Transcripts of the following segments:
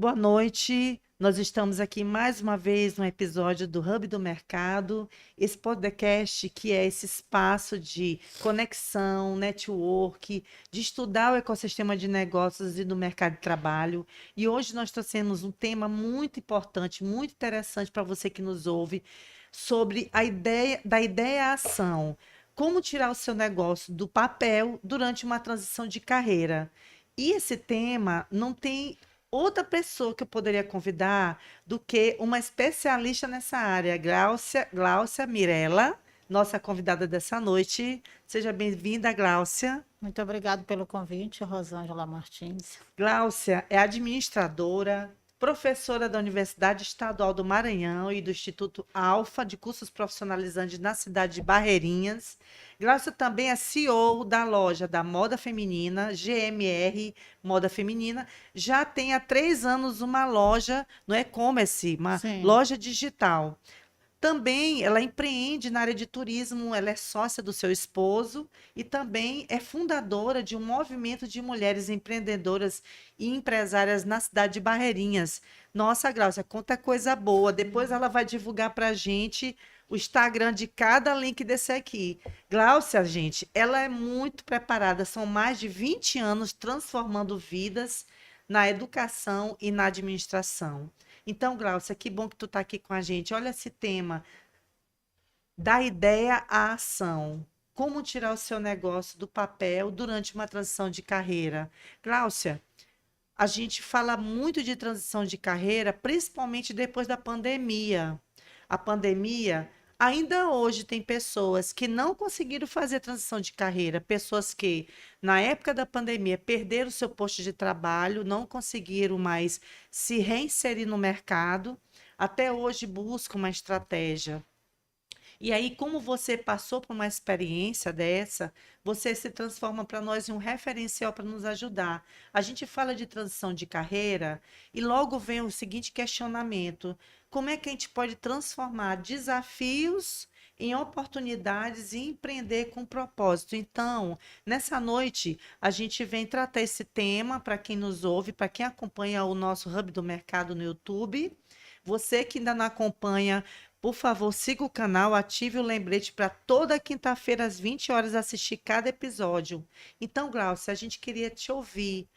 Boa noite. Nós estamos aqui mais uma vez no episódio do Hub do Mercado, esse podcast que é esse espaço de conexão, network, de estudar o ecossistema de negócios e do mercado de trabalho. E hoje nós trouxemos um tema muito importante, muito interessante para você que nos ouve, sobre a ideia da ideia à ação. Como tirar o seu negócio do papel durante uma transição de carreira. E esse tema não tem outra pessoa que eu poderia convidar do que uma especialista nessa área, Gláucia Mirella, nossa convidada dessa noite. Seja bem-vinda, Gláucia. Muito obrigado pelo convite, Rosângela Martins. Gláucia é administradora, professora da Universidade Estadual do Maranhão e do Instituto Alfa de Cursos Profissionalizantes na cidade de Barreirinhas. Gláucia também é CEO da loja da moda feminina, GMR Moda Feminina. Já tem há 3 anos uma loja no e-commerce, uma Sim, loja digital. Também ela empreende na área de turismo, ela é sócia do seu esposo e também é fundadora de um movimento de mulheres empreendedoras e empresárias na cidade de Barreirinhas. Nossa, Gláucia, conta coisa boa. Depois ela vai divulgar para a gente o Instagram de cada link desse aqui. Gláucia, gente, ela é muito preparada. São mais de 20 anos transformando vidas na educação e na administração. Então, Gláucia, que bom que tu está aqui com a gente. Olha esse tema, da ideia à ação. Como tirar o seu negócio do papel durante uma transição de carreira? Gláucia, a gente fala muito de transição de carreira, principalmente depois da pandemia. A pandemia, ainda hoje tem pessoas que não conseguiram fazer transição de carreira, pessoas que, na época da pandemia, perderam seu posto de trabalho, não conseguiram mais se reinserir no mercado, até hoje buscam uma estratégia. E aí, como você passou por uma experiência dessa, você se transforma para nós em um referencial para nos ajudar. A gente fala de transição de carreira e logo vem o seguinte questionamento: como é que a gente pode transformar desafios em oportunidades e empreender com propósito? Então, nessa noite, a gente vem tratar esse tema para quem nos ouve, para quem acompanha o nosso Hub do Mercado no YouTube. Você que ainda não acompanha, por favor, siga o canal, ative o lembrete para toda quinta-feira às 20 horas assistir cada episódio. Então, Glaucia, a gente queria te ouvir.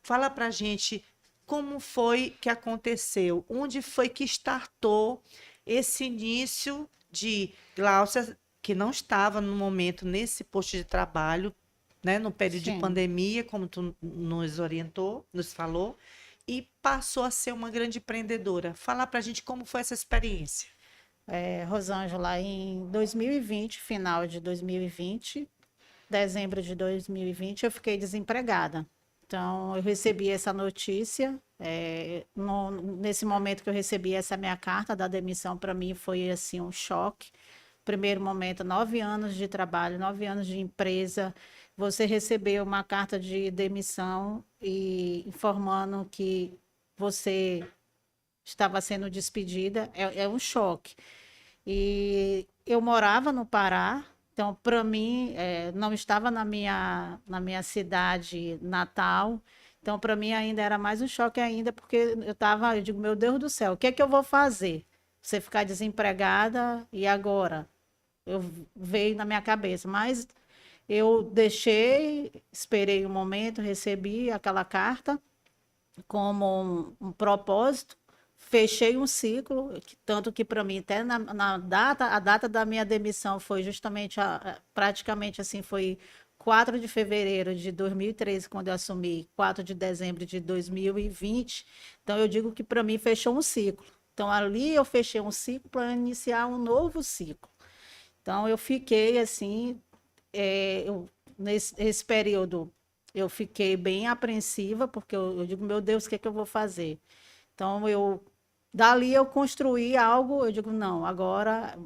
Fala para a gente como foi que aconteceu, onde foi que startou esse início de Glaucia, que não estava no momento nesse posto de trabalho, né, no período de sim. pandemia, como tu nos orientou, nos falou, e passou a ser uma grande empreendedora. Fala para a gente como foi essa experiência. Rosângela, em 2020, final de 2020, dezembro de 2020, eu fiquei desempregada. Então, eu recebi essa notícia. Nesse momento que eu recebi essa minha carta da demissão, para mim foi assim um choque. Primeiro momento, 9 anos de trabalho, 9 anos de empresa, você recebeu uma carta de demissão e informando que você estava sendo despedida, é um choque. E eu morava no Pará, então, para mim, não estava na minha cidade natal. Então, para mim, ainda era mais um choque ainda, porque eu digo, meu Deus do céu, o que é que eu vou fazer? Você ficar desempregada e agora? Eu veio na minha cabeça, mas eu deixei, esperei um momento, recebi aquela carta como um propósito, fechei um ciclo, tanto que para mim, até na data, a data da minha demissão foi justamente, praticamente assim, foi 4 de fevereiro de 2013, quando eu assumi, 4 de dezembro de 2020. Então, eu digo que para mim fechou um ciclo. Então, ali eu fechei um ciclo para iniciar um novo ciclo. Então, eu fiquei assim, nesse período, eu fiquei bem apreensiva, porque eu digo, meu Deus, o que é que eu vou fazer? Então, dali eu construí algo, eu digo, não, agora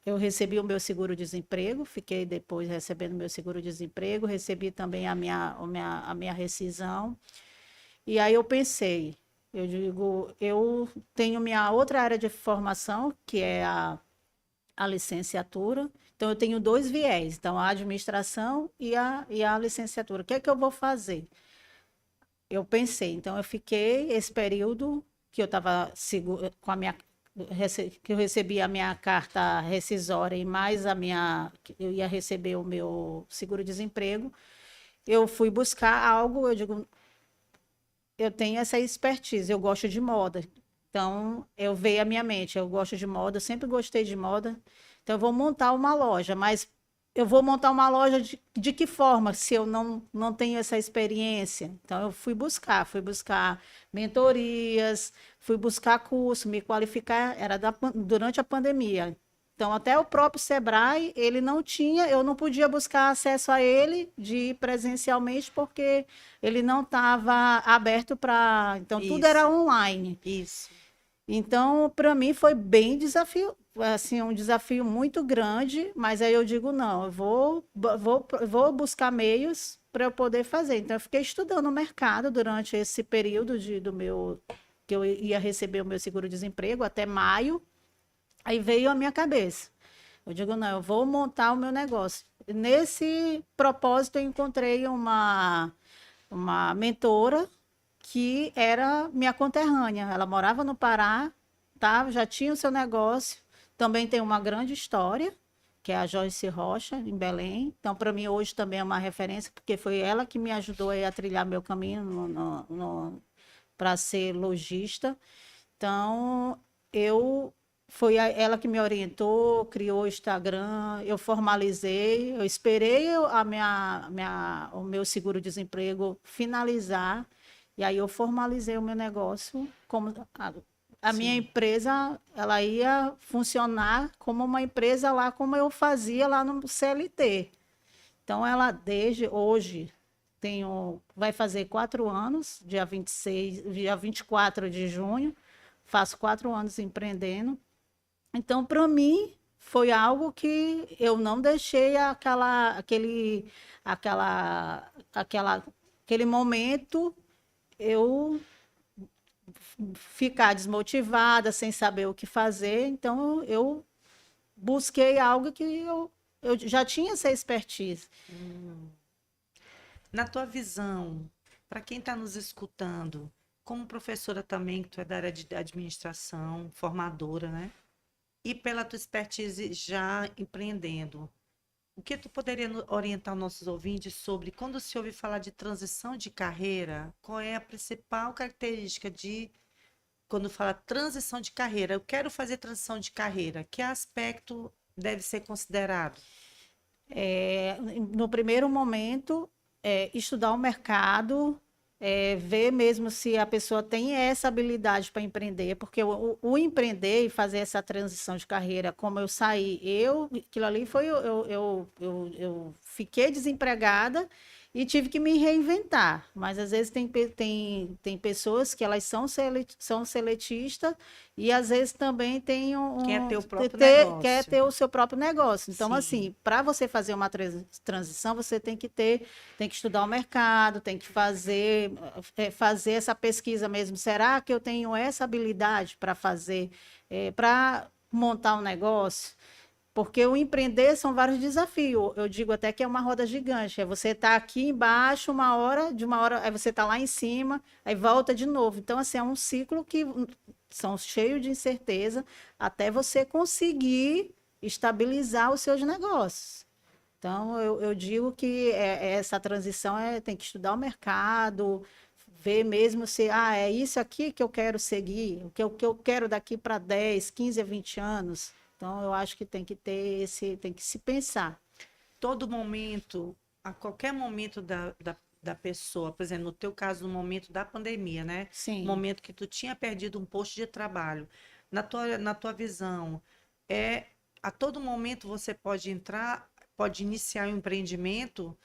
eu recebi o meu seguro-desemprego, fiquei depois recebendo meu seguro-desemprego, recebi também a minha rescisão, e aí eu pensei, eu digo, eu tenho minha outra área de formação, que é a licenciatura. Então, eu tenho dois viés, então, a administração e a licenciatura. O que é que eu vou fazer? Eu pensei, então, eu fiquei esse período, que eu estava com a minha que eu recebi a minha carta rescisória e mais eu ia receber o meu seguro-desemprego, eu fui buscar algo, eu digo, eu tenho essa expertise, eu gosto de moda. Então, eu veio à minha mente, eu gosto de moda, eu sempre gostei de moda. Então, eu vou montar uma loja, mas eu vou montar uma loja de que forma, se eu não tenho essa experiência? Então, eu fui buscar mentorias, fui buscar curso, me qualificar, durante a pandemia. Então, até o próprio Sebrae, ele não tinha, eu não podia buscar acesso a ele de ir presencialmente, porque ele não estava aberto para. Então, tudo era Isso, online. isso. Então, para mim foi bem desafio, assim, um desafio muito grande, mas aí eu digo, não, vou buscar meios para eu poder fazer. Então, eu fiquei estudando o mercado durante esse período que eu ia receber o meu seguro-desemprego até maio, aí veio a minha cabeça. Eu digo, não, eu vou montar o meu negócio. Nesse propósito, eu encontrei uma mentora que era minha conterrânea. Ela morava no Pará, tá? Já tinha o seu negócio. Também tem uma grande história, que é a Joyce Rocha, em Belém. Então, para mim, hoje também é uma referência, porque foi ela que me ajudou aí a trilhar meu caminho para ser lojista. Então, eu ela que me orientou, criou o Instagram, eu formalizei, eu esperei o meu seguro-desemprego finalizar, e aí eu formalizei o meu negócio como a minha Sim. empresa, ela ia funcionar como uma empresa lá, como eu fazia lá no CLT. Então, ela desde hoje vai fazer 4 anos, dia 24 de junho, faço 4 anos empreendendo. Então, para mim, foi algo que eu não deixei aquele momento eu ficar desmotivada, sem saber o que fazer. Então, eu busquei algo que eu já tinha essa expertise. Na tua visão, para quem está nos escutando, como professora também, que tu é da área de administração, formadora, né? E pela tua expertise já empreendendo, o que tu poderia orientar os nossos ouvintes sobre quando se ouve falar de transição de carreira, qual é a principal característica de quando fala transição de carreira? Eu quero fazer transição de carreira, que aspecto deve ser considerado? No primeiro momento, estudar o mercado, ver mesmo se a pessoa tem essa habilidade para empreender, porque o empreender e fazer essa transição de carreira, como eu saí, aquilo ali foi, eu fiquei desempregada e tive que me reinventar. Mas às vezes tem pessoas que elas são seletistas e às vezes também tem Quer ter o próprio quer negócio. ter o seu próprio negócio. Então, Sim. assim, para você fazer uma transição, você tem que estudar o mercado, tem que fazer essa pesquisa mesmo. Será que eu tenho essa habilidade para fazer, para montar um negócio? Porque o empreender são vários desafios. Eu digo até que é uma roda gigante. É você estar aqui embaixo de uma hora, aí você está lá em cima, aí volta de novo. Então, assim, é um ciclo que são cheios de incerteza até você conseguir estabilizar os seus negócios. Então, eu digo que essa transição tem que estudar o mercado, ver mesmo se é isso aqui que eu quero seguir, o que eu quero daqui para 10, 15 a 20 anos. Então, eu acho que tem que tem que se pensar. Todo momento, a qualquer momento da pessoa, por exemplo, no teu caso, no momento da pandemia, né? Sim. Momento que tu tinha perdido um posto de trabalho. Na tua visão, é a todo momento você pode entrar, pode iniciar um empreendimento,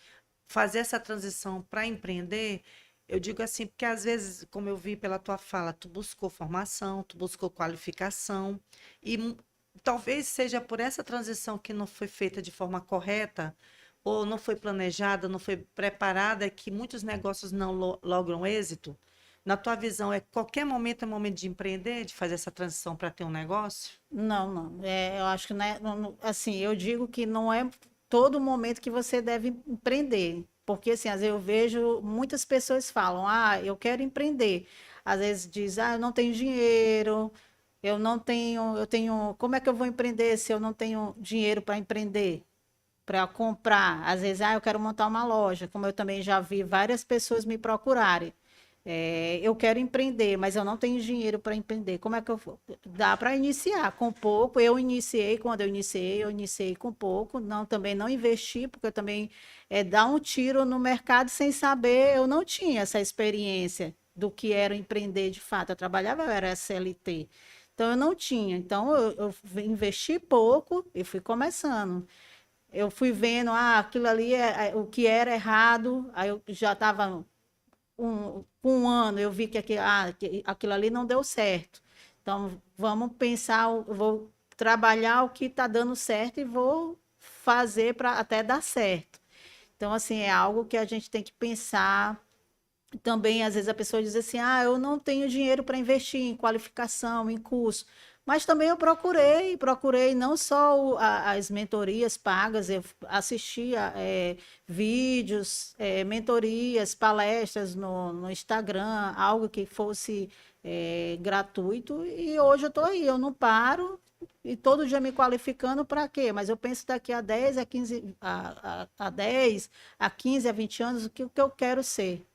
fazer essa transição para empreender? Eu digo assim, porque às vezes, como eu vi pela tua fala, tu buscou formação, tu buscou qualificação, e talvez seja por essa transição que não foi feita de forma correta, ou não foi planejada, não foi preparada, que muitos negócios não logram êxito. Na tua visão, qualquer momento é momento de empreender, de fazer essa transição para ter um negócio? Não, não. Eu acho que, né, assim, eu digo que não é todo momento que você deve empreender. Porque, assim, às vezes eu vejo muitas pessoas falam, eu quero empreender. às vezes diz, eu não tenho dinheiro, como é que eu vou empreender se eu não tenho dinheiro para empreender? Para comprar. Às vezes, eu quero montar uma loja, como eu também já vi várias pessoas me procurarem. Eu quero empreender, mas eu não tenho dinheiro para empreender. Como é que eu vou? Dá para iniciar com pouco. Quando eu iniciei com pouco. Não, também não investi, porque eu também dar um tiro no mercado sem saber, eu não tinha essa experiência do que era empreender de fato. Eu trabalhava, eu era CLT. Então, eu não tinha. Então, eu investi pouco e fui começando. Eu fui vendo, aquilo ali o que era errado, aí eu já estava com um ano, eu vi que aquilo ali não deu certo. Então, vamos pensar, eu vou trabalhar o que está dando certo e vou fazer para até dar certo. Então, assim, é algo que a gente tem que pensar. Também, às vezes, a pessoa diz assim: eu não tenho dinheiro para investir em qualificação, em curso. Mas também eu procurei não só as mentorias pagas, eu assistia vídeos, mentorias, palestras no Instagram, algo que fosse gratuito. E hoje eu estou aí, eu não paro e todo dia me qualificando para quê? Mas eu penso daqui a 10, a 15, a 10, a 15, a 20 anos, o que eu quero ser.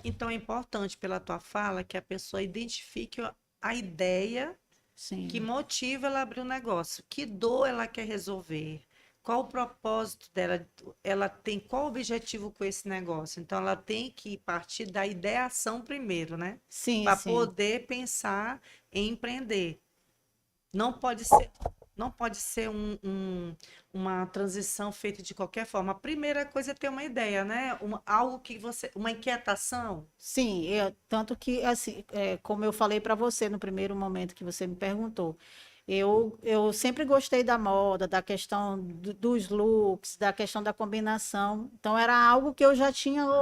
Então é importante pela tua fala que a pessoa identifique a ideia que Sim. motiva ela a abrir um negócio, que dor ela quer resolver, qual o propósito dela, ela tem qual o objetivo com esse negócio. Então ela tem que partir da ideação primeiro, né? Sim, Para sim. poder pensar em empreender. Não pode ser, não pode ser uma transição feita de qualquer forma. A primeira coisa é ter uma ideia, né? Algo que você, uma inquietação. Sim, tanto que, assim, como eu falei para você no primeiro momento que você me perguntou, eu sempre gostei da moda, da questão dos looks, da questão da combinação. Então, era algo que eu já tinha Entendi.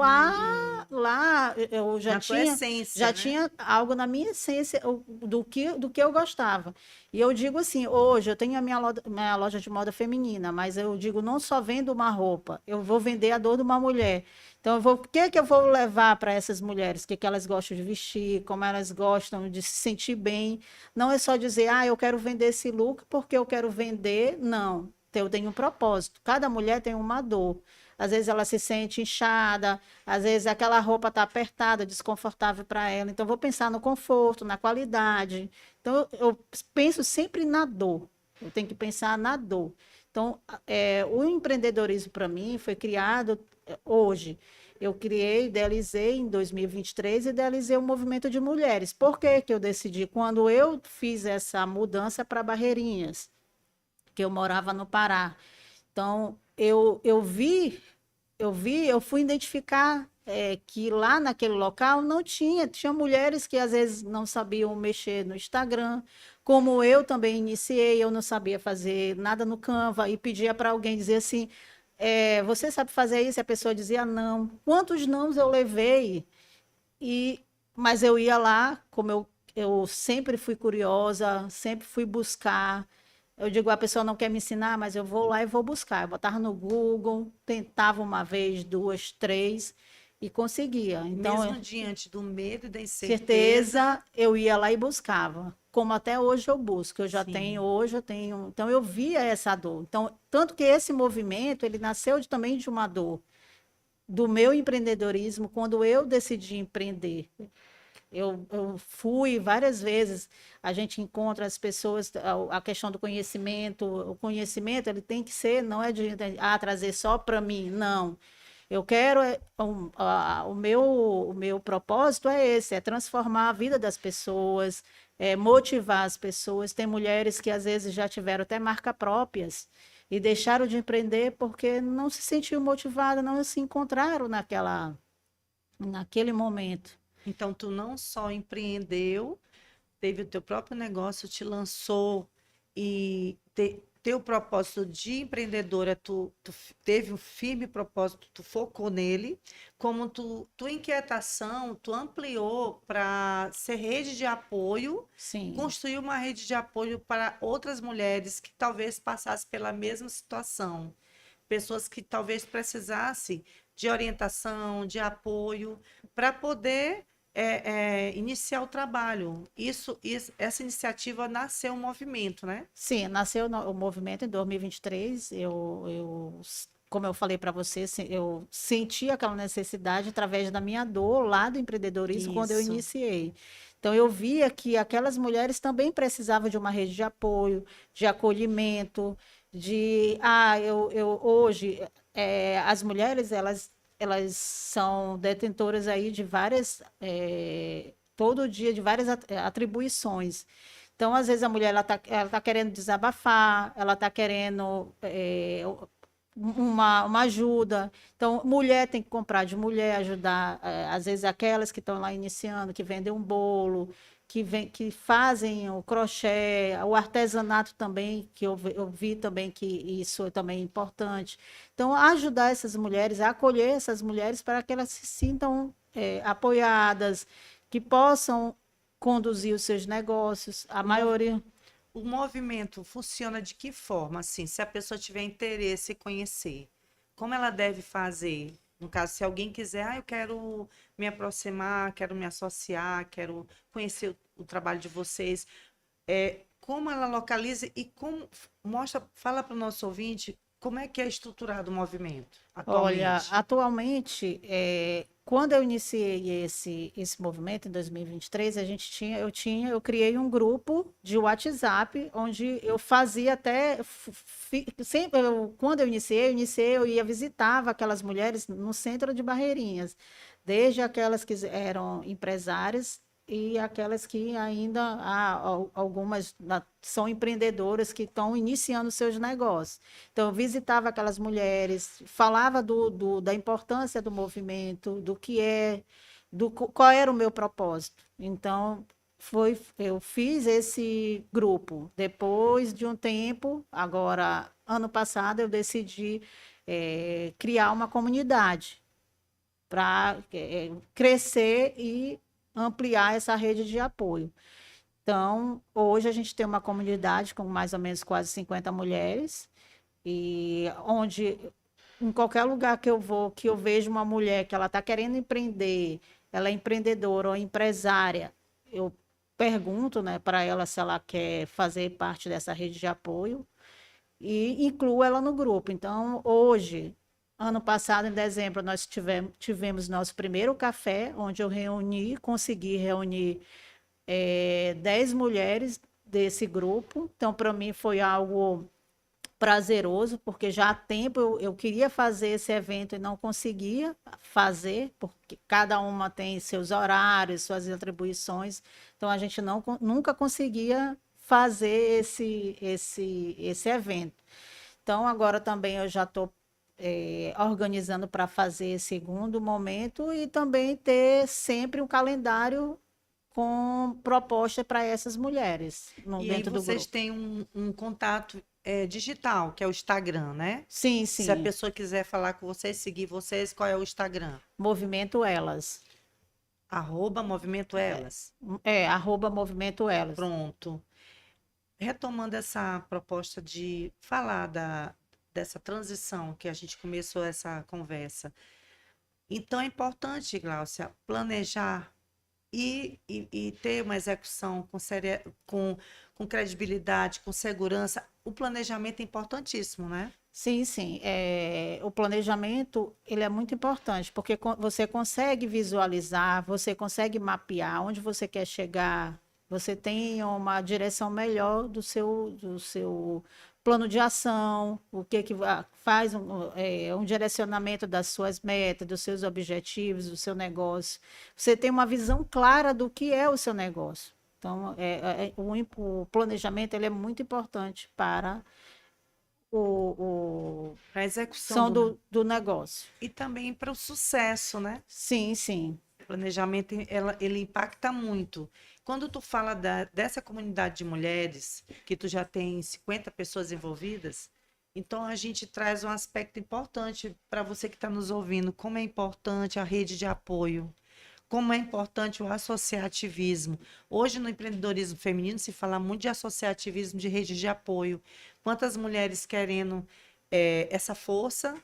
lá, eu Na tua já essência, né? tinha algo na minha essência do que eu gostava. E eu digo assim, hoje eu tenho a minha loja de moda feminina, mas eu digo, não só vendo uma roupa, eu vou vender a dor de uma mulher. Então, o que eu vou levar para essas mulheres? O que elas gostam de vestir, como elas gostam de se sentir bem. Não é só dizer, eu quero vender esse look porque eu quero vender. Não, eu tenho um propósito. Cada mulher tem uma dor. Às vezes ela se sente inchada, às vezes aquela roupa está apertada, desconfortável para ela. Então, eu vou pensar no conforto, na qualidade. Então, eu penso sempre na dor. Eu tenho que pensar na dor. Então, o empreendedorismo para mim foi criado hoje. Eu criei, idealizei em 2023, idealizei o movimento de mulheres. Por que que eu decidi? Quando eu fiz essa mudança para Barreirinhas, que eu morava no Pará. Então, eu fui identificar que lá naquele local não tinha mulheres que às vezes não sabiam mexer no Instagram, como eu também iniciei, eu não sabia fazer nada no Canva e pedia para alguém dizer assim, você sabe fazer isso? E a pessoa dizia não. Quantos nãos eu levei? E, mas eu ia lá, como eu sempre fui curiosa, sempre fui buscar. Eu digo, a pessoa não quer me ensinar, mas eu vou lá e vou buscar. Eu botava no Google, tentava uma vez, duas, três e conseguia. Então, Mesmo diante do medo e da incerteza, certeza, eu ia lá e buscava. Como até hoje eu busco, sim. hoje eu tenho. Então, eu via essa dor. Então, tanto que esse movimento, ele nasceu também de uma dor, do meu empreendedorismo, quando eu decidi empreender. Eu fui várias vezes, a gente encontra as pessoas, a questão do conhecimento, o conhecimento ele tem que ser, não é de trazer só para mim, não. Eu quero, o meu propósito é esse, é transformar a vida das pessoas, motivar as pessoas. Tem mulheres que às vezes já tiveram até marca próprias e deixaram de empreender porque não se sentiu motivada, não se encontraram naquele momento. Então tu não só empreendeu, teve o teu próprio negócio, te lançou e teu propósito de empreendedora, teve um firme propósito, tu focou nele, como tua inquietação, tu ampliou para ser rede de apoio, Sim, construir uma rede de apoio para outras mulheres que talvez passassem pela mesma situação, pessoas que talvez precisassem de orientação, de apoio, para poder iniciar o trabalho. Essa iniciativa nasceu um movimento, né? Sim, nasceu o movimento em 2023. Como eu falei para você, eu senti aquela necessidade através da minha dor lá do empreendedorismo quando eu Isso. iniciei. Então, eu via que aquelas mulheres também precisavam de uma rede de apoio, de acolhimento, hoje, as mulheres, elas são detentoras aí de várias, todo dia, de várias atribuições. Então, às vezes, a mulher ela tá querendo desabafar, ela está querendo uma ajuda. Então, mulher tem que comprar de mulher, ajudar, às vezes, aquelas que estão lá iniciando, que vendem um bolo, que fazem o crochê, o artesanato também, que eu vi também que isso é também importante. Então, ajudar essas mulheres, acolher essas mulheres para que elas se sintam apoiadas, que possam conduzir os seus negócios. A O, mov- maioria. o movimento funciona de que forma? Assim, se a pessoa tiver interesse em conhecer, como ela deve fazer? No caso, se alguém quiser, eu quero me aproximar, quero me associar, quero conhecer o trabalho de vocês, como ela localiza e como mostra, fala para o nosso ouvinte como é que é estruturado o movimento Olha, atualmente. atualmente, quando eu iniciei esse movimento em 2023, eu criei um grupo de WhatsApp onde eu fazia até, sempre, quando eu ia visitava aquelas mulheres no centro de Barreirinhas, desde aquelas que eram empresárias e aquelas que ainda, algumas são empreendedoras que estão iniciando seus negócios. Então, eu visitava aquelas mulheres, falava da importância do movimento, do que é, qual era o meu propósito. Então, eu fiz esse grupo. Depois de um tempo, agora, ano passado, eu decidi criar uma comunidade para crescer e ampliar essa rede de apoio. Então, hoje a gente tem uma comunidade com mais ou menos quase 50 mulheres, e onde em qualquer lugar que eu vou, que eu vejo uma mulher que ela está querendo empreender, ela é empreendedora ou empresária, eu pergunto, né, para ela se ela quer fazer parte dessa rede de apoio e incluo ela no grupo. Então, hoje, ano passado, em dezembro, nós tivemos nosso primeiro café, onde eu consegui reunir 10 mulheres desse grupo. Então, para mim, foi algo prazeroso, porque já há tempo eu queria fazer esse evento e não conseguia fazer, porque cada uma tem seus horários, suas atribuições, então a gente nunca conseguia fazer esse evento. Então, agora também eu já estou organizando para fazer esse segundo momento e também ter sempre um calendário com proposta para essas mulheres E aí dentro do vocês grupo. têm um contato digital, que é o Instagram, né? Sim, Se a sim. pessoa quiser falar com vocês, seguir vocês, qual é o Instagram? Movimento Elas. @Movimento Elas. @Movimento Elas. Pronto. Retomando essa proposta de falar dessa transição que a gente começou essa conversa. Então é importante, Gláucia, planejar e ter uma execução com credibilidade, com segurança. O planejamento é importantíssimo, né? Sim, sim. O planejamento, ele é muito importante, porque você consegue visualizar, você consegue mapear onde você quer chegar, você tem uma direção melhor do seu plano de ação, o que faz um direcionamento das suas metas, dos seus objetivos, do seu negócio. Você tem uma visão clara do que é o seu negócio. Então, o planejamento ele é muito importante para o Para a execução são do negócio. e também para o sucesso, né? Sim, sim. O planejamento ele impacta muito. Quando tu fala dessa comunidade de mulheres, que tu já tem 50 pessoas envolvidas, então a gente traz um aspecto importante para você que está nos ouvindo, como é importante a rede de apoio, como é importante o associativismo. Hoje, no empreendedorismo feminino, se fala muito de associativismo, de rede de apoio. Quantas mulheres querendo essa força,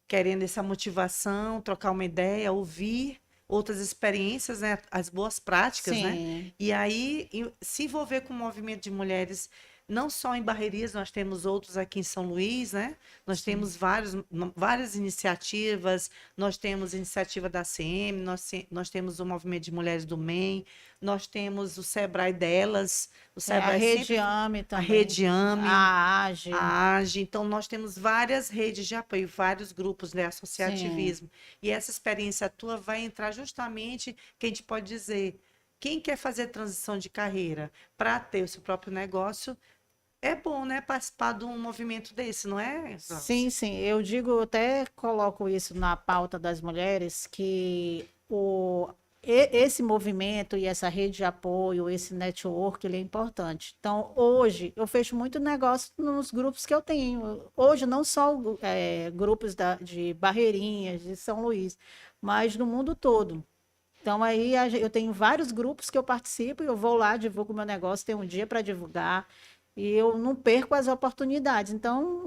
querendo essa motivação, trocar uma ideia, ouvir outras experiências, né? As boas práticas, né? Sim, E aí se envolver com o movimento de mulheres, não só em Barreirinhas, nós temos outros aqui em São Luís, né? Nós sim. temos várias iniciativas, nós temos iniciativa da CM, nós temos o movimento de mulheres do MEI, nós temos o Sebrae delas, o É, a Sebrae Rede sempre, AME a também, Rede AME, a AGE, a AGE, então nós temos várias redes de apoio, vários grupos, né, sim, associativismo. E essa experiência tua vai entrar justamente, que a gente pode dizer, quem quer fazer transição de carreira para ter o seu próprio negócio, é bom, né, participar de um movimento desse, não é, sim, Glaucia? sim. Eu digo, eu até coloco isso na pauta das mulheres, que esse movimento e essa rede de apoio, esse network, ele é importante. Então, hoje, eu fecho muito negócio nos grupos que eu tenho. Hoje, não só grupos de Barreirinhas, de São Luís, mas no mundo todo. Então, aí eu tenho vários grupos que eu participo, eu vou lá, divulgo meu negócio, tem um dia para divulgar, e eu não perco as oportunidades. Então,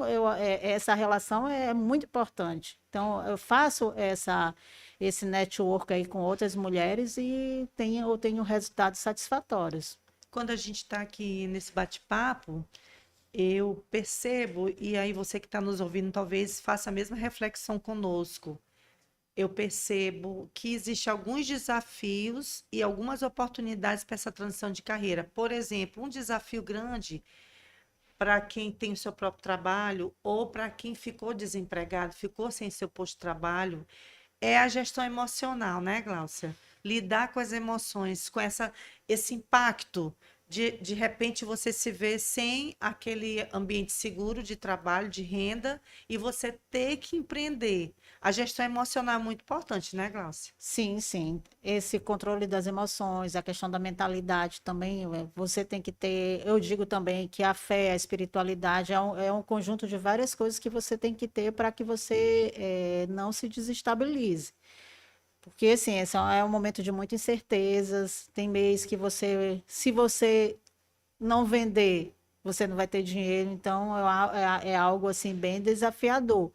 essa relação é muito importante. Então, eu faço esse network aí com outras mulheres e eu tenho resultados satisfatórios. Quando a gente está aqui nesse bate-papo, eu percebo, e aí você que está nos ouvindo talvez faça a mesma reflexão conosco. Eu percebo que existem alguns desafios e algumas oportunidades para essa transição de carreira. Por exemplo, um desafio grande para quem tem o seu próprio trabalho ou para quem ficou desempregado, ficou sem seu posto de trabalho, é a gestão emocional, né, Gláucia? Lidar com as emoções, com esse impacto de repente você se vê sem aquele ambiente seguro de trabalho, de renda, e você ter que empreender. A gestão emocional é muito importante, né, Gláucia? Sim, sim. Esse controle das emoções, a questão da mentalidade também, você tem que ter. Eu digo também que a fé, a espiritualidade é um conjunto de várias coisas que você tem que ter para que você não se desestabilize. Porque, assim, esse é um momento de muitas incertezas. Tem mês que se você não vender, você não vai ter dinheiro. Então, é algo, assim, bem desafiador.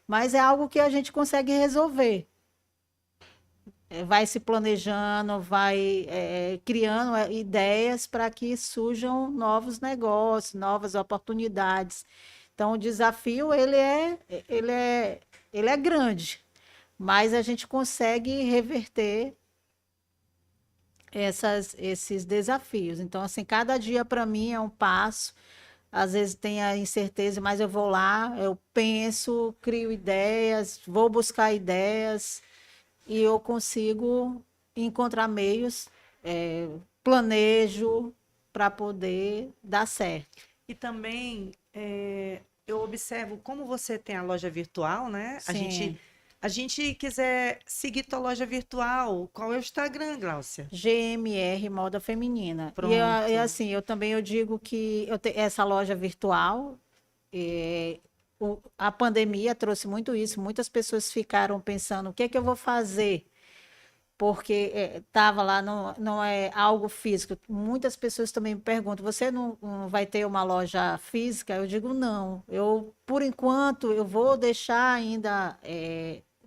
Mas é algo que a gente consegue resolver. Vai se planejando, vai criando ideias para que surjam novos negócios, novas oportunidades. Então, o desafio, ele é grande, mas a gente consegue reverter esses desafios. Então, assim, cada dia para mim é um passo. Às vezes tem a incerteza, mas eu vou lá, eu penso, crio ideias, vou buscar ideias e eu consigo encontrar meios, planejo para poder dar certo. E também eu observo como você tem a loja virtual, né? Sim, A gente quiser seguir tua loja virtual, qual é o Instagram, Gláucia? GMR Moda Feminina. E Pronto. assim, eu digo que essa loja virtual, a pandemia trouxe muito isso. Muitas pessoas ficaram pensando, o que é que eu vou fazer? Porque estava lá, não é algo físico. Muitas pessoas também me perguntam: você não vai ter uma loja física? Eu digo: não. Por enquanto, eu vou deixar ainda.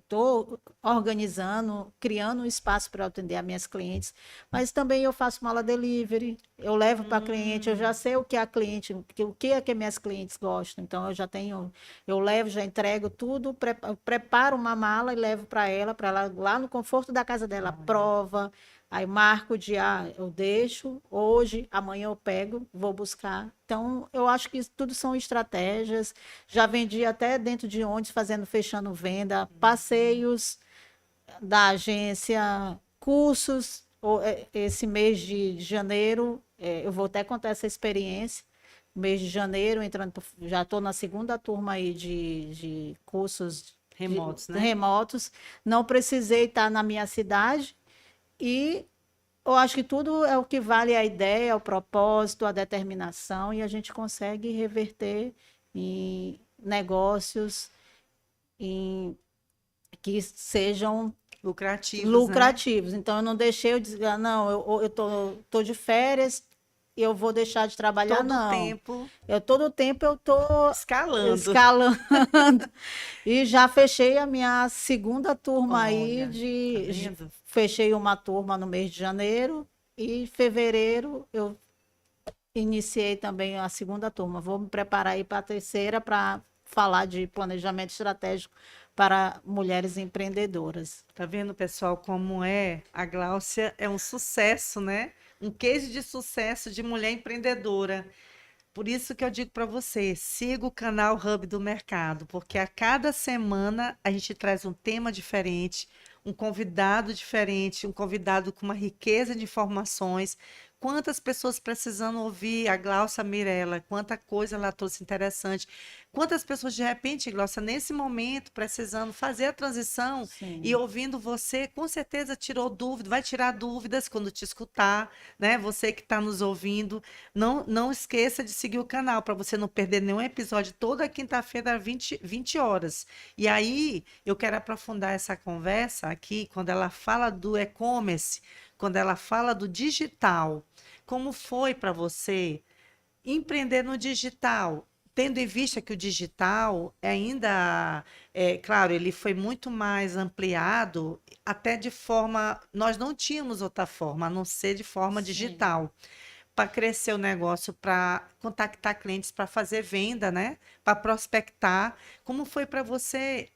Estou organizando, criando um espaço para atender as minhas clientes, mas também eu faço mala delivery, eu levo para a cliente, eu já Hum, sei o que a cliente, o que é que minhas clientes gostam, então eu levo, já entrego tudo, preparo uma mala e levo para ela lá no conforto da casa dela, olha. prova, aí marco o dia, eu deixo, hoje, amanhã eu pego, vou buscar. Então, eu acho que isso tudo são estratégias. Já vendi até dentro de ônibus, fechando venda, passeios da agência, cursos. Esse mês de janeiro, eu vou até contar essa experiência. Mês de janeiro, já estou na segunda turma aí de cursos Remotos, né? remotos. Não precisei estar na minha cidade e eu acho que tudo é o que vale a ideia, o propósito, a determinação, e a gente consegue reverter em negócios que sejam Lucrativos, né? lucrativos. Então, eu não deixei eu dizer, não, eu tô de férias e eu vou deixar de trabalhar, Todo o não. tempo Todo o tempo eu tô escalando. escalando e já fechei a minha segunda turma aí Olha, tá de vendo? fechei uma turma no mês de janeiro e em fevereiro eu iniciei também a segunda turma. Vou me preparar aí para a terceira para falar de planejamento estratégico para mulheres empreendedoras. Tá vendo, pessoal, como é? A Gláucia é um sucesso, né? Um case de sucesso de mulher empreendedora. Por isso que eu digo para você, siga o canal Hub do Mercado, porque a cada semana a gente traz um tema diferente, um convidado com uma riqueza de informações. Quantas pessoas precisando ouvir a Gláucia Mirella, quanta coisa ela trouxe interessante. Quantas pessoas, de repente, Gláucia, nesse momento, precisando fazer a transição e Sim, ouvindo você, com certeza tirou dúvida, vai tirar dúvidas quando te escutar, né? Você que está nos ouvindo. Não esqueça de seguir o canal para você não perder nenhum episódio toda quinta-feira, 20 horas. E aí, eu quero aprofundar essa conversa aqui, quando ela fala do e-commerce, quando ela fala do digital. Como foi para você empreender no digital? Tendo em vista que o digital ainda, claro, ele foi muito mais ampliado, até de forma. Nós não tínhamos outra forma, a não ser de forma sim. digital para crescer o negócio, para contactar clientes, para fazer venda, né? Para prospectar. Como foi para você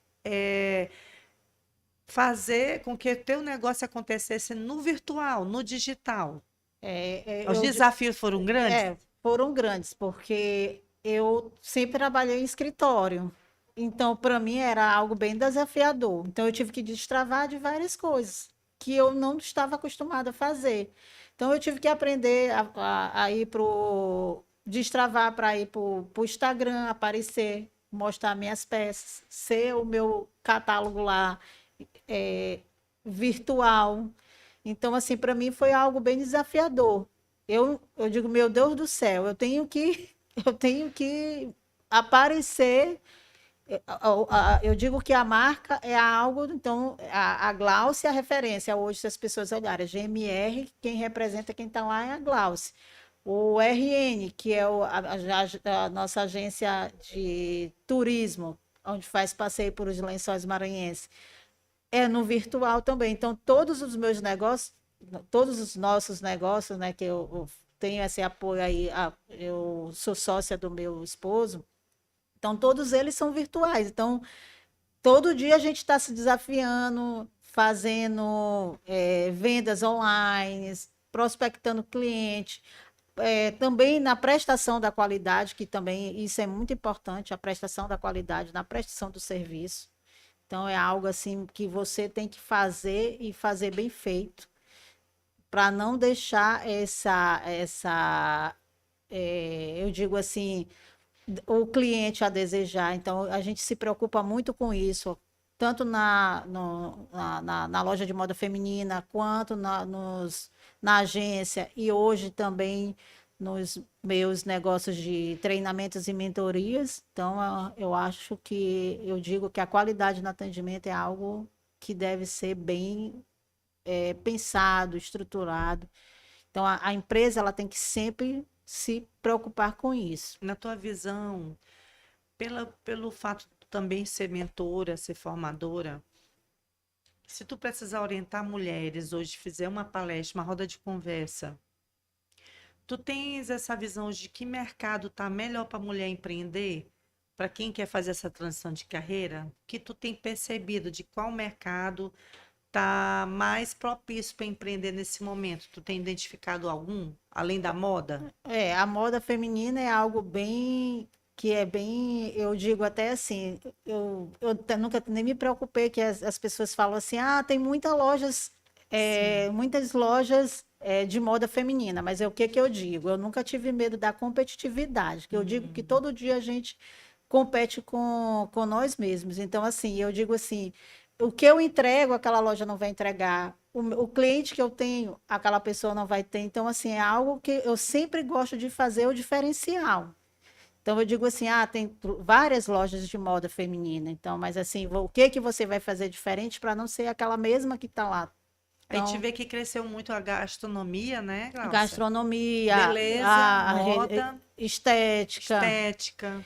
fazer com que o teu negócio acontecesse no virtual, no digital? É, Os desafios foram grandes? foram grandes, porque eu sempre trabalhei em escritório. Então, para mim, era algo bem desafiador. Então, eu tive que destravar de várias coisas que eu não estava acostumada a fazer. Então, eu tive que aprender a ir para o. Destravar para ir para o Instagram, aparecer, mostrar minhas peças, ser o meu catálogo lá é, virtual. Então, assim, para mim foi algo bem desafiador. Eu digo, meu Deus do céu, eu tenho que aparecer. Eu digo que a marca é algo, então, a Glaucia é a referência hoje, se as pessoas olharem. A GMR, quem representa quem está lá é a Glaucia. O RN, que é a nossa agência de turismo, onde faz passeio por os Lençóis Maranhenses. É no virtual também. Então, todos os meus negócios, todos os nossos negócios, né, que eu tenho esse apoio aí, eu sou sócia do meu esposo, então todos eles são virtuais. Então, todo dia a gente está se desafiando, fazendo vendas online, prospectando cliente, também na prestação da qualidade, que também isso é muito importante, a prestação da qualidade, na prestação do serviço. Então é algo assim que você tem que fazer e fazer bem feito para não deixar eu digo assim, o cliente a desejar. Então a gente se preocupa muito com isso, tanto na loja de moda feminina, quanto na agência e hoje também nos meus negócios de treinamentos e mentorias. Então, eu acho que eu digo que a qualidade no atendimento é algo que deve ser bem pensado, estruturado. Então, a empresa ela tem que sempre se preocupar com isso. Na tua visão, pelo fato de tu também ser mentora, ser formadora, se tu precisar orientar mulheres hoje, fizer uma palestra, uma roda de conversa, tu tens essa visão de que mercado tá melhor para a mulher empreender? Para quem quer fazer essa transição de carreira? Que tu tem percebido de qual mercado tá mais propício para empreender nesse momento? Tu tem identificado algum, além da moda? A moda feminina é algo que é bem, eu digo até assim, nunca nem me preocupei que as pessoas falam assim, tem Sim. muitas lojas de moda feminina, mas o que que eu digo? Eu nunca tive medo da competitividade, que eu digo que Hum. todo dia a gente compete com nós mesmos. Então, assim, eu digo assim, o que eu entrego, aquela loja não vai entregar. O cliente que eu tenho, aquela pessoa não vai ter. Então, assim, é algo que eu sempre gosto de fazer o diferencial. Então, eu digo assim, tem várias lojas de moda feminina. Então, mas assim, o que que você vai fazer diferente para não ser aquela mesma que está lá? A gente Então, vê que cresceu muito a gastronomia, né, Glaucia? gastronomia, Beleza, moda, estética. estética.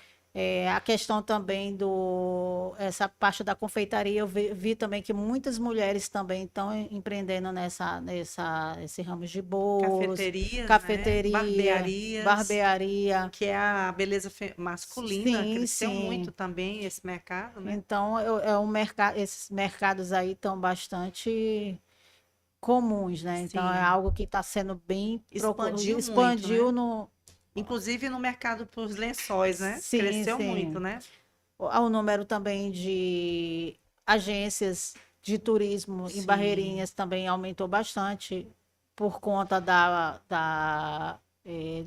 A questão também essa parte da confeitaria, eu vi também que muitas mulheres também estão empreendendo esse ramo de bolos, Cafeterias, né? cafeteria, Barbearias, barbearia. que é a beleza masculina, Sim, cresceu sim. muito também esse mercado, né? Então, é um mercado, esses mercados aí estão bastante comuns, né? Então, é Sim, algo que está sendo bem expandiu muito, expandiu né? no. Inclusive no mercado para os lençóis, né? Sim, Cresceu muito, sim. né? O número também de agências de turismo em Sim, Barreirinhas também aumentou bastante por conta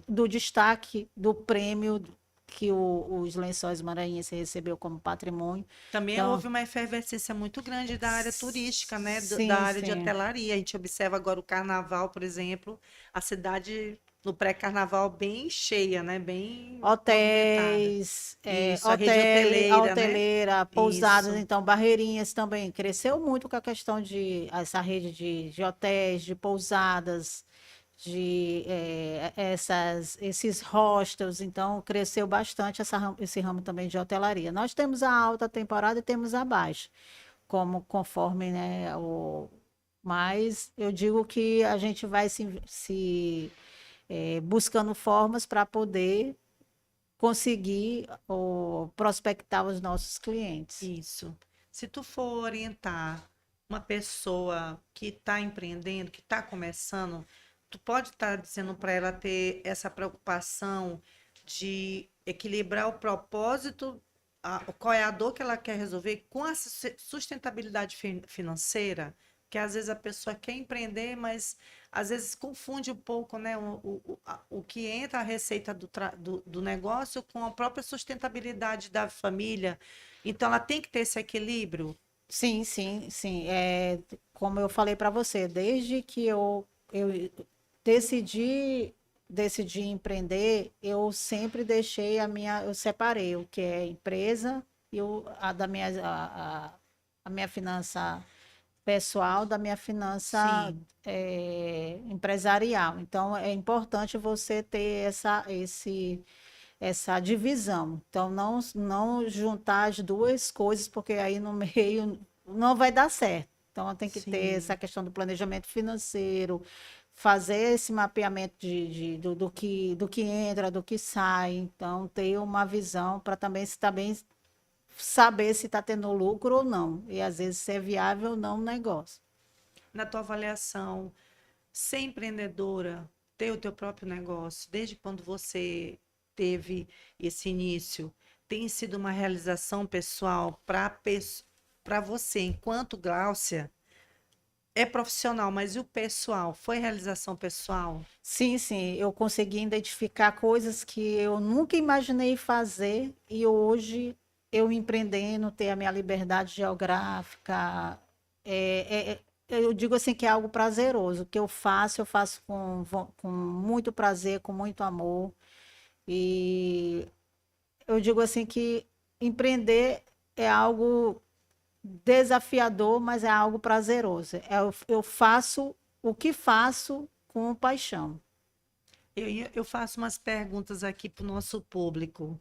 do destaque do prêmio que os Lençóis Maranhenses recebeu como patrimônio. também Então, houve uma efervescência muito grande da área turística, né? Da sim, área de sim. hotelaria. A gente observa agora o carnaval, por exemplo, a cidade no pré-carnaval bem cheia, né? Bem movimentada. Hotéis, Isso, a rede hoteleira, né? hoteleira, pousadas, Isso, então Barreirinhas também cresceu muito com a questão de essa rede de hotéis, de pousadas, esses hostels, então cresceu bastante esse ramo também de hotelaria. Nós temos a alta temporada e temos a baixa, conforme, né, mas eu digo que a gente vai buscando formas para poder conseguir prospectar os nossos clientes. isso. Se tu for orientar uma pessoa que está empreendendo, que está começando, tu pode estar dizendo para ela ter essa preocupação de equilibrar o propósito, qual é a dor que ela quer resolver com a sustentabilidade financeira, que às vezes a pessoa quer empreender, mas às vezes confunde um pouco, né, o que entra a receita do negócio com a própria sustentabilidade da família. Então, ela tem que ter esse equilíbrio. Sim, sim, sim. Como eu falei para você, desde que eu decidi, decidi empreender, eu sempre deixei eu separei o que é empresa e a minha finança pessoal da minha finança Sim, empresarial. Então, é importante você ter essa divisão. Então, não juntar as duas coisas, porque aí no meio não vai dar certo. Então, tem que ter essa sim. questão do planejamento financeiro, fazer esse mapeamento do que entra, do que sai. Então, ter uma visão para também saber se está tendo lucro ou não. E às vezes se é viável ou não o negócio. Na tua avaliação, ser empreendedora, ter o teu próprio negócio, desde quando você teve esse início, tem sido uma realização pessoal para você, enquanto Gláucia, é profissional, mas e o pessoal? Foi realização pessoal? Sim, sim, eu consegui identificar coisas que eu nunca imaginei fazer e hoje eu empreendendo, ter a minha liberdade geográfica, eu digo assim que é algo prazeroso. O que eu faço com muito prazer, com muito amor. E eu digo assim que empreender é algo desafiador, mas é algo prazeroso. Eu faço o que faço com paixão. Eu faço umas perguntas aqui para o nosso público.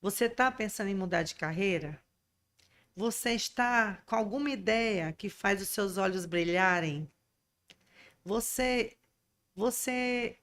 Você está pensando em mudar de carreira? Você está com alguma ideia que faz os seus olhos brilharem? Você, você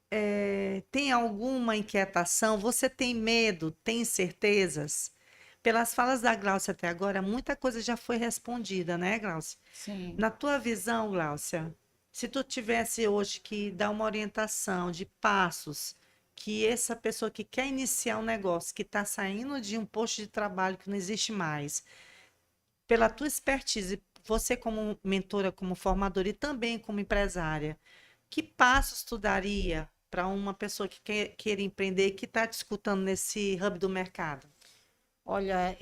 tem alguma inquietação? Você tem medo? Tem incertezas? Pelas falas da Gláucia até agora, muita coisa já foi respondida, né, Gláucia? Sim. Na tua visão, Gláucia, se tu tivesse hoje que dar uma orientação de passos que essa pessoa que quer iniciar um negócio, que está saindo de um posto de trabalho que não existe mais, pela tua expertise, você como mentora, como formadora e também como empresária, que passos tu daria para uma pessoa que queira empreender e que está te escutando nesse hub do mercado? Olha,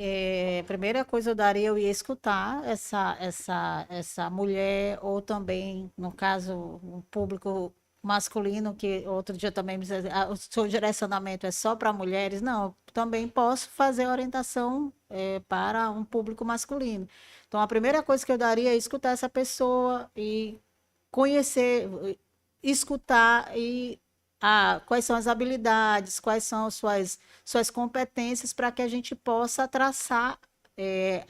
a primeira coisa eu ia escutar essa mulher, ou também, no caso, um público masculino, que outro dia também me disse, o seu direcionamento é só para mulheres. Não, eu também posso fazer orientação para um público masculino. Então, a primeira coisa que eu daria é escutar essa pessoa e conhecer, escutar quais são as habilidades, quais são suas competências para que a gente possa traçar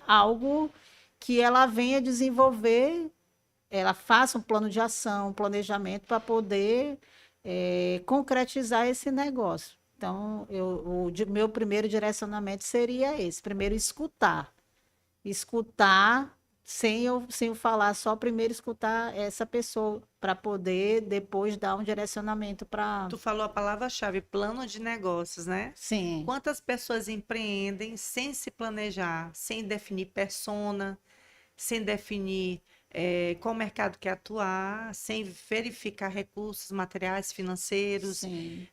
algo que ela venha desenvolver, ela faça um plano de ação, um planejamento para poder concretizar esse negócio. Então, meu primeiro direcionamento seria esse: primeiro escutar. Escutar sem eu falar, só primeiro escutar essa pessoa para poder depois dar um direcionamento para. Tu falou a palavra-chave, plano de negócios, né? Sim, Quantas pessoas empreendem sem se planejar, sem definir persona, sem definir qual mercado quer atuar, sem verificar recursos materiais, financeiros, sim.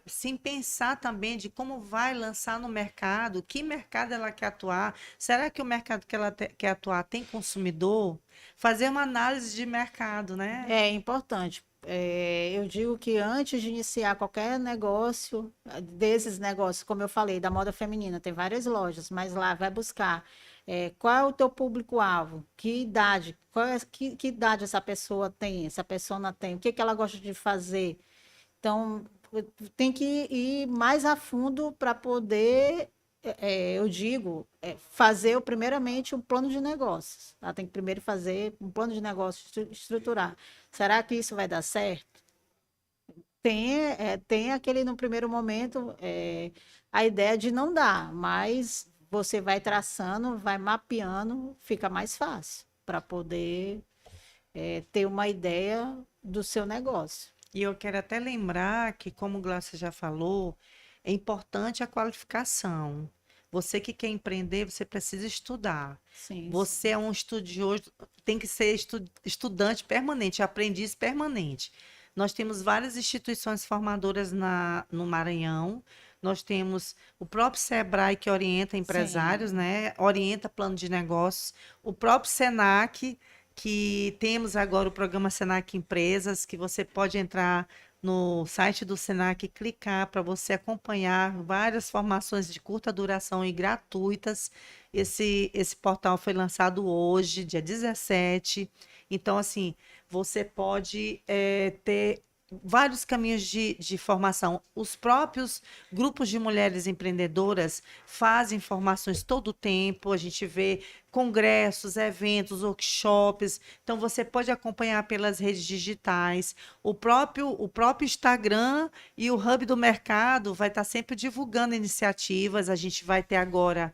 sem pensar também de como vai lançar no mercado, que mercado ela quer atuar, será que o mercado que ela quer atuar tem consumidor? Fazer uma análise de mercado, né? É importante. Eu digo que antes de iniciar qualquer negócio, desses negócios, como eu falei, da moda feminina, tem várias lojas, mas lá vai buscar qual é o teu público-alvo, que idade, que idade essa pessoa tem, essa persona tem, o que que ela gosta de fazer. Então, tem que ir mais a fundo para poder, eu digo, fazer primeiramente um plano de negócios. Ela tem que primeiro fazer um plano de negócio, estruturar. Será que isso vai dar certo? Tem aquele, no primeiro momento, a ideia de não dar, mas você vai traçando, vai mapeando, fica mais fácil para poder ter uma ideia do seu negócio. E eu quero até lembrar que, como o Glaucia já falou, é importante a qualificação. Você que quer empreender, você precisa estudar. Sim, Você sim. é um estudioso, tem que ser estudante permanente, aprendiz permanente. Nós temos várias instituições formadoras no Maranhão. Nós temos o próprio Sebrae, que orienta empresários, Sim. né? Orienta plano de negócios. O próprio Senac, que temos agora o programa Senac Empresas, que você pode entrar no site do Senac e clicar para você acompanhar várias formações de curta duração e gratuitas. Esse portal foi lançado hoje, dia 17. Então, assim, você pode ter vários caminhos de formação. Os próprios grupos de mulheres empreendedoras fazem formações todo o tempo. A gente vê congressos, eventos, workshops. Então, você pode acompanhar pelas redes digitais. O próprio Instagram e o Hub do Mercado vai estar sempre divulgando iniciativas. A gente vai ter agora,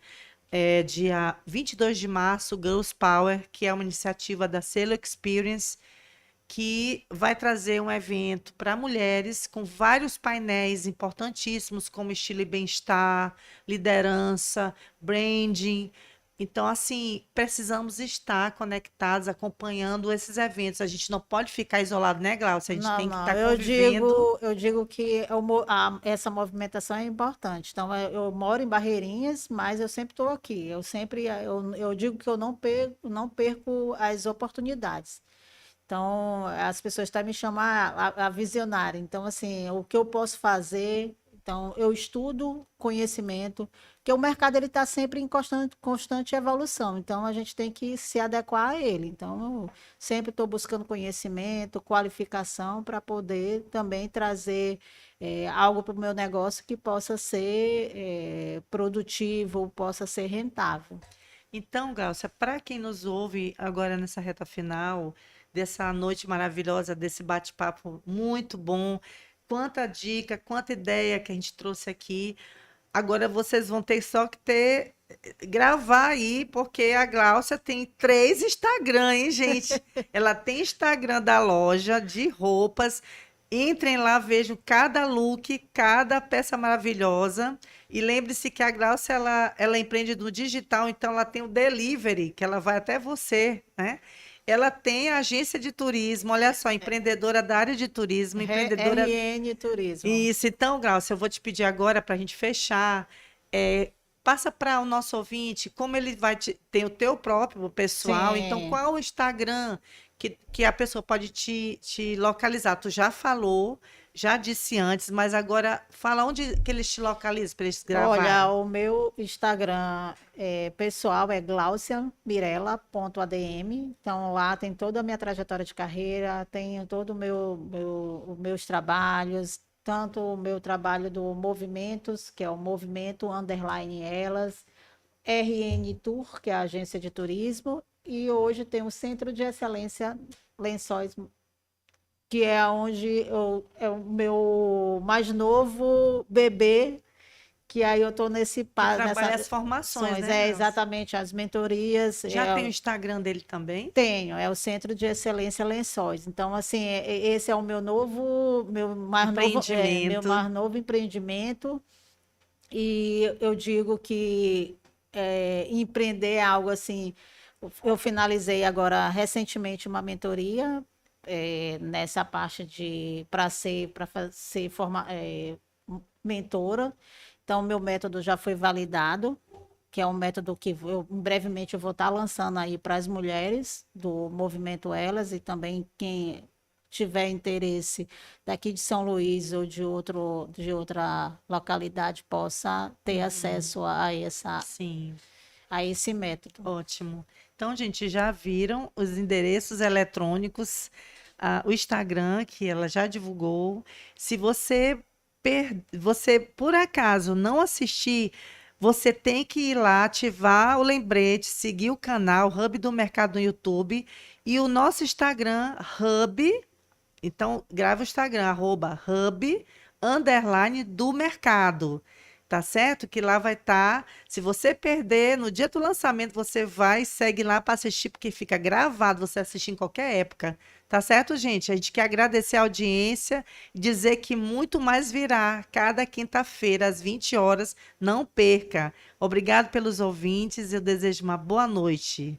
dia 22 de março, Girls Power, que é uma iniciativa da Selo Experience, que vai trazer um evento para mulheres com vários painéis importantíssimos, como estilo e bem-estar, liderança, branding. Então, assim, precisamos estar conectados, acompanhando esses eventos. A gente não pode ficar isolado, né, Glaucia? A gente Não, tem que não. estar Eu convivendo. digo, eu digo que essa movimentação é importante. Então, eu moro em Barreirinhas, mas eu sempre estou aqui. Eu digo que eu não perco as oportunidades. Então, as pessoas também me chamam a visionária. Então, assim, o que eu posso fazer? Então, eu estudo conhecimento, porque o mercado ele está sempre em constante evolução. Então, a gente tem que se adequar a ele. Então, eu sempre estou buscando conhecimento, qualificação para poder também trazer algo para o meu negócio que possa ser produtivo, possa ser rentável. Então, Glaucia, para quem nos ouve agora nessa reta final, dessa noite maravilhosa, desse bate-papo muito bom, quanta dica, quanta ideia que a gente trouxe aqui. Agora vocês vão ter só que gravar aí, porque a Gláucia tem 3 Instagram, hein, gente? Ela tem Instagram da loja de roupas. Entrem lá, vejam cada look, cada peça maravilhosa. E lembre-se que a Gláucia, ela empreende no digital, então ela tem o delivery, que ela vai até você, né? Ela tem a agência de turismo, olha só, empreendedora da área de turismo, empreendedora. RN Turismo. Isso, então, Glaucia, eu vou te pedir agora para a gente fechar. Passa para o nosso ouvinte como ele vai ter o teu próprio pessoal. Então, Sim. qual o Instagram que a pessoa pode te localizar? Tu já falou, já disse antes, mas agora fala onde que eles te localizam para eles Olha, gravarem. o meu Instagram pessoal é glauciamirela.adm. Então, lá tem toda a minha trajetória de carreira, tem todo os meus trabalhos, tanto o meu trabalho do Movimentos, que é o Movimento Underline Elas, RN Tour, que é a agência de turismo, e hoje tem o Centro de Excelência Lençóis, que é onde é o meu mais novo bebê, que aí eu estou Que nessa trabalha as formações, ações, né, é Nelson? exatamente as mentorias, Já tem o Instagram dele também? tenho, é o Centro de Excelência Lençóis. Então, assim, esse é o meu novo, meu Empreendimento. mais novo empreendimento. E eu digo que empreender é algo assim. Eu finalizei agora recentemente uma mentoria nessa parte de para ser mentora. Então, meu método já foi validado, que é um método que brevemente eu vou estar lançando aí para as mulheres do Movimento Elas e também quem tiver interesse daqui de São Luís ou de outra localidade possa ter Uhum. acesso Sim, a esse método. ótimo. Então, gente, já viram os endereços eletrônicos, o Instagram, que ela já divulgou. Se você por acaso não assistir, você tem que ir lá, ativar o lembrete, seguir o canal Hub do Mercado no YouTube e o nosso Instagram, Hub. Então, grava o Instagram, @hub, underline do mercado. Tá certo? Que lá vai estar. Se você perder, no dia do lançamento, você vai e segue lá para assistir, porque fica gravado, você assiste em qualquer época. Tá certo, gente? A gente quer agradecer a audiência e dizer que muito mais virá cada quinta-feira, às 20 horas. Não perca. Obrigado pelos ouvintes. Eu desejo uma boa noite.